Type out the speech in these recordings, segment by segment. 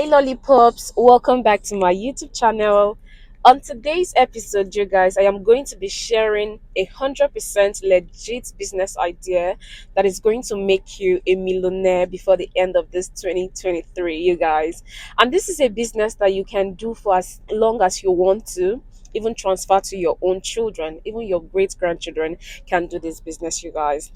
Lollipops, welcome back to my YouTube channel. On today's episode, you guys, I am going to be sharing 100% legit business idea that is going to make you a millionaire before the end of this 2023, you guys. And this is a business that you can do for as long as you want to, even transfer to your own children, even your great grandchildren can do this business, you guys.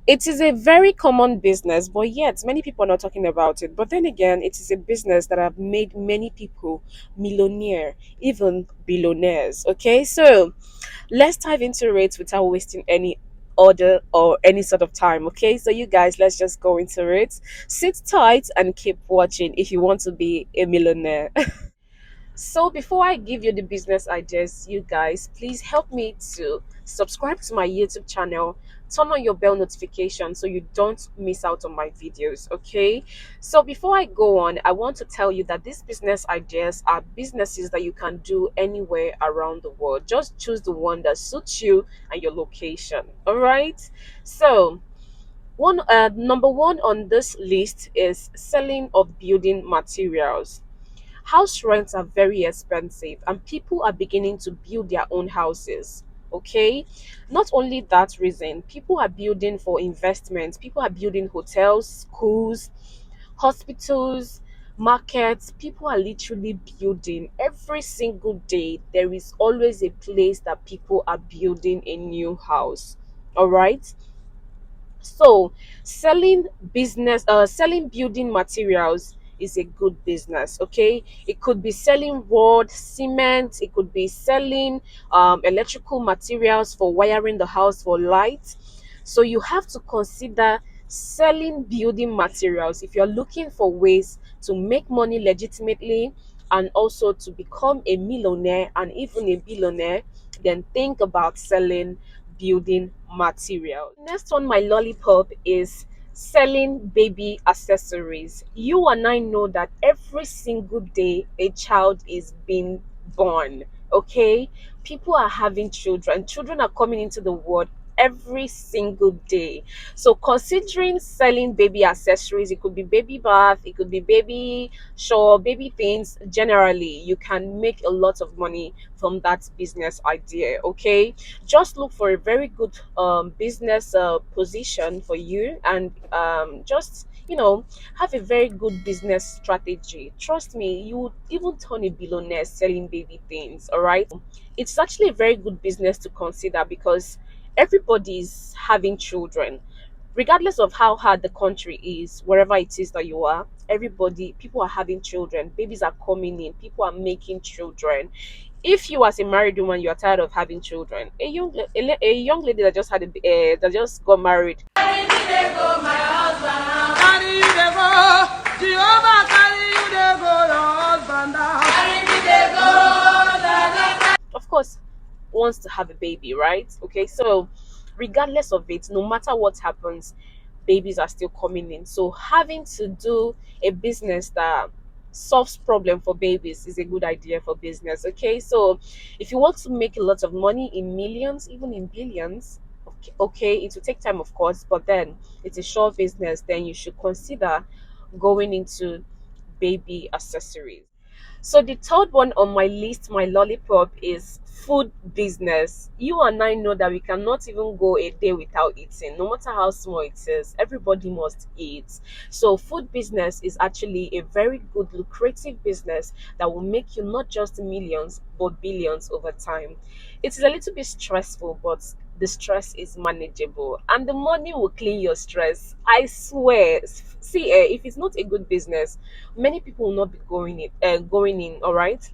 It is a very common business, but yet many people are not talking about it. But then again, it is a business that have made many people millionaire, even billionaires. Okay, so let's dive into it without wasting any order or any sort of time. Okay, so you guys, let's just go into it. Sit tight and keep watching if you want to be a millionaire. So before I give you the business ideas, you guys, please help me to subscribe to my YouTube channel, turn on your bell notification so you don't miss out on my videos, okay? So before I go on, I want to tell you that these business ideas are businesses that you can do anywhere around the world. Just choose the one that suits you and your location, all right? So number one on this list is selling of building materials. House rents are very expensive and people are beginning to build their own houses. Okay, not only that reason, people are building for investment, people are building hotels, schools, hospitals, markets. People are literally building every single day. There is always a place that people are building a new house. All right, so selling building materials is a good business. Okay, it could be selling wood, cement, it could be selling electrical materials for wiring the house for lights. So you have to consider selling building materials if you're looking for ways to make money legitimately and also to become a millionaire and even a billionaire. Then think about selling building material. Next on my lollipop is selling baby accessories. You and I know that every single day a child is being born. Okay, people are having children, children are coming into the world every single day. So considering selling baby accessories, it could be baby bath, it could be baby shower, baby things. Generally, you can make a lot of money from that business idea. Okay, just look for a very good business position for you, and just have a very good business strategy. Trust me, you would even turn a billionaire selling baby things. All right, it's actually a very good business to consider because everybody's having children, regardless of how hard the country is, wherever it is that you are. People are having children, babies are coming in, people are making children. If you as a married woman, you are tired of having children, a young lady that just that just got married, of course, wants to have a baby, right? Okay, so regardless of it, no matter what happens, babies are still coming in. So having to do a business that solves problem for babies is a good idea for business. Okay, so if you want to make a lot of money in millions, even in billions, okay, it will take time, of course, but then it's a sure business. Then you should consider going into baby accessories. So the third one on my list, my lollipop, is food business. You and I know that we cannot even go a day without eating, no matter how small it is. Everybody must eat. So food business is actually a very good, lucrative business that will make you not just millions but billions over time. It is a little bit stressful, but the stress is manageable and the money will clean your stress. I swear. See, if it's not a good business, many people will not be going in. All right,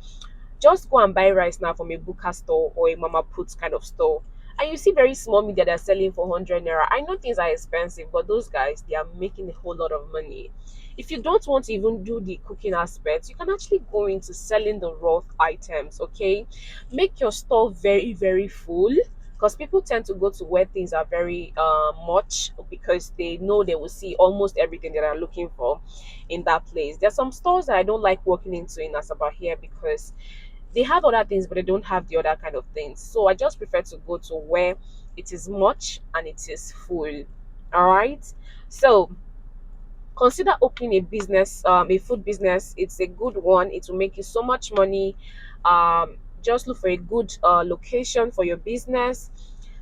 just go and buy rice now from a buka store or a mama put kind of store, and you see very small media they're selling for 100 naira. I know things are expensive, but those guys, they are making a whole lot of money. If you don't want to even do the cooking aspect, you can actually go into selling the raw items. Okay, make your store very very full, because people tend to go to where things are very much, because they know they will see almost everything that they're looking for in that place. There's some stores that I don't like walking into in Asaba here because they have other things but they don't have the other kind of things. So I just prefer to go to where it is much and it is full. All right, so consider opening a business, a food business. It's a good one. It will make you so much money. Just look for a good location for your business.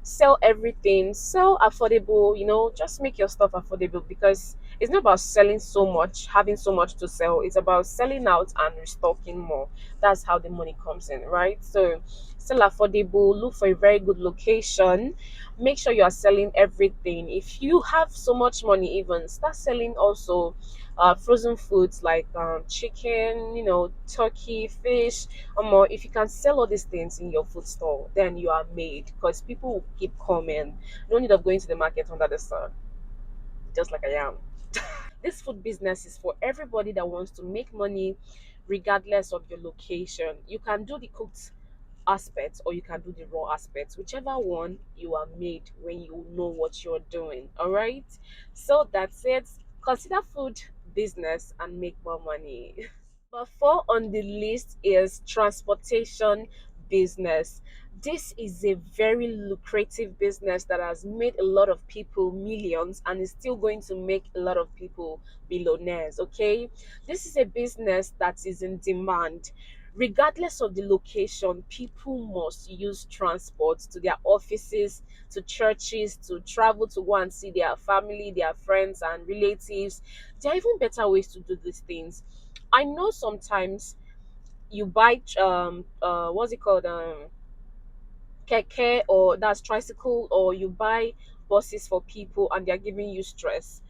Sell everything, sell affordable, just make your stuff affordable, because it's not about selling so much, having so much to sell. It's about selling out and restocking more. That's how the money comes in, right? So sell affordable, look for a very good location, make sure you are selling everything. If you have so much money, even start selling also frozen foods like chicken, turkey, fish, or more. If you can sell all these things in your food store, then you are made, because people will keep coming. No need of going to the market under the sun, just like I am. This food business is for everybody that wants to make money regardless of your location. You can do the cooked aspect or you can do the raw aspect, whichever one you are made when you know what you're doing. All right, so that's it. Consider food business and make more money. Number four on the list is transportation business. This is a very lucrative business that has made a lot of people millions and is still going to make a lot of people billionaires. Okay, this is a business that is in demand. Regardless of the location, people must use transport to their offices, to churches, to travel to go and see their family, their friends, and relatives. There are even better ways to do these things. I know sometimes you buy what's it called, keke, or that's tricycle, or you buy buses for people and they're giving you stress.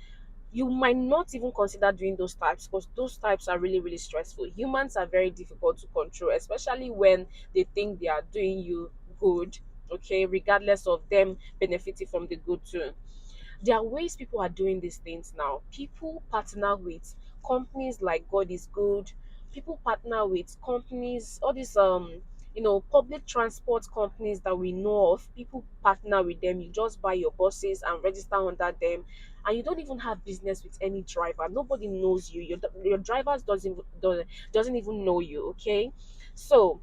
You might not even consider doing those types, because those types are really really stressful. Humans are very difficult to control, especially when they think they are doing you good, okay, regardless of them benefiting from the good too. There are ways people are doing these things now. People partner with companies like God is Good. People partner with companies, all these public transport companies that we know of. People partner with them. You just buy your buses and register under them, and you don't even have business with any driver. Nobody knows you. Your drivers doesn't even know you. Okay, so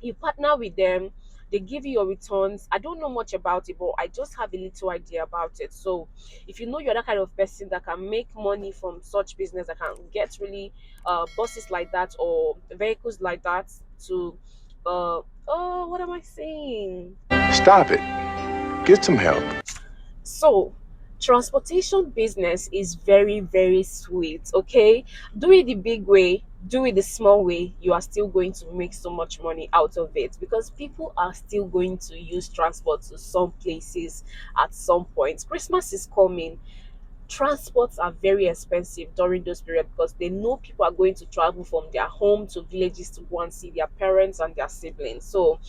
you partner with them, they give you your returns. I don't know much about it, but I just have a little idea about it. So if you know you're that kind of person that can make money from such business, that can get really buses like that or vehicles like that to oh, what am I saying? Stop it. Get some help. So, transportation business is very, very sweet. Okay, do it the big way, do it the small way. You are still going to make so much money out of it, because people are still going to use transport to some places at some point. Christmas is coming. Transports are very expensive during those periods, because they know people are going to travel from their home to villages to go and see their parents and their siblings. So,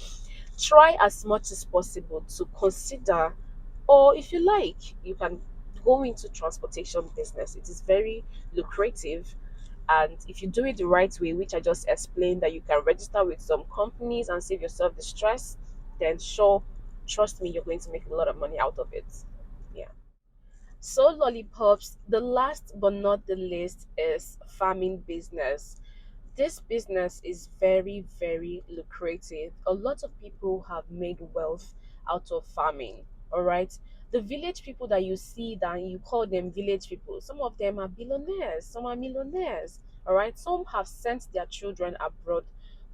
try as much as possible to consider, or if you like, you can go into transportation business. It is very lucrative, and if you do it the right way, which I just explained, that you can register with some companies and save yourself the stress, then sure, trust me, you're going to make a lot of money out of it. Yeah. So lollipops, the last but not the least is farming business. This business is very, very lucrative. A lot of people have made wealth out of farming. All right. The village people that you see, that you call them village people, some of them are billionaires, some are millionaires. All right. Some have sent their children abroad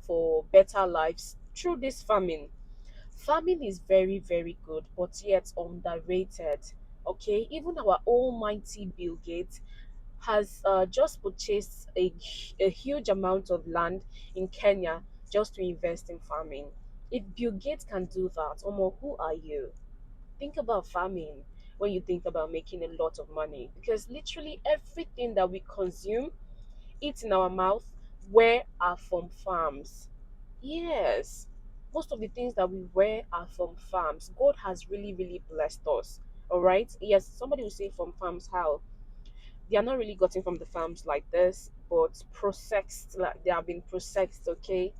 for better lives through this farming. Farming is very, very good, but yet underrated. Okay. Even our almighty Bill Gates has just purchased a huge amount of land in Kenya just to invest in farming. If Bill Gates can do that, Omo, who are you? Think about farming when you think about making a lot of money, because literally everything that we consume, eat in our mouth, wear, are from farms. Yes, most of the things that we wear are from farms. God has really, really blessed us. All right. Yes, somebody will say from farms how? They are not really gotten from the farms like this, but processed, like they have been processed. Okay,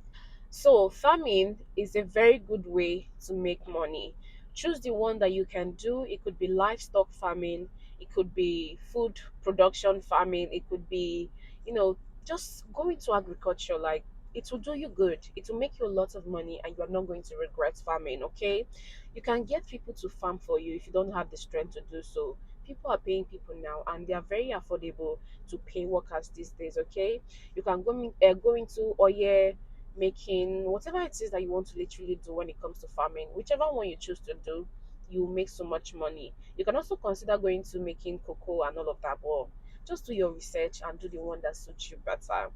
so farming is a very good way to make money. Choose the one that you can do. It could be livestock farming, it could be food production farming, it could be, you know, just go into agriculture. Like, it will do you good. It will make you a lot of money and you're not going to regret farming, okay? You can get people to farm for you if you don't have the strength to do so. people are paying people now, and they are very affordable to pay workers these days. Okay, you can go into oil making, whatever it is that you want to literally do when it comes to farming, whichever one you choose to do, you make so much money. You can also consider going to making cocoa and all of that, but just do your research and do the one that suits you better.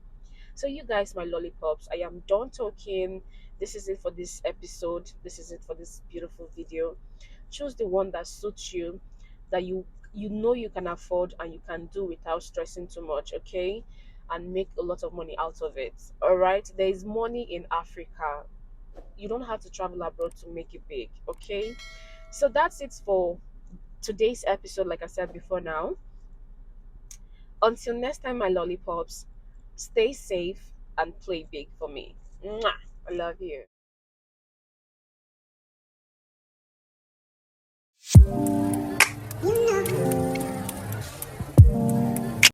So, you guys, my lollipops, I am done talking. This is it for this episode. This is it for this beautiful video. Choose the one that suits you, that you know you can afford and you can do without stressing too much, okay? And make a lot of money out of it. All right? There is money in Africa. You don't have to travel abroad to make it big, okay? So that's it for today's episode. Like I said before, now until next time, my lollipops, stay safe and play big for me. Mwah! I love you.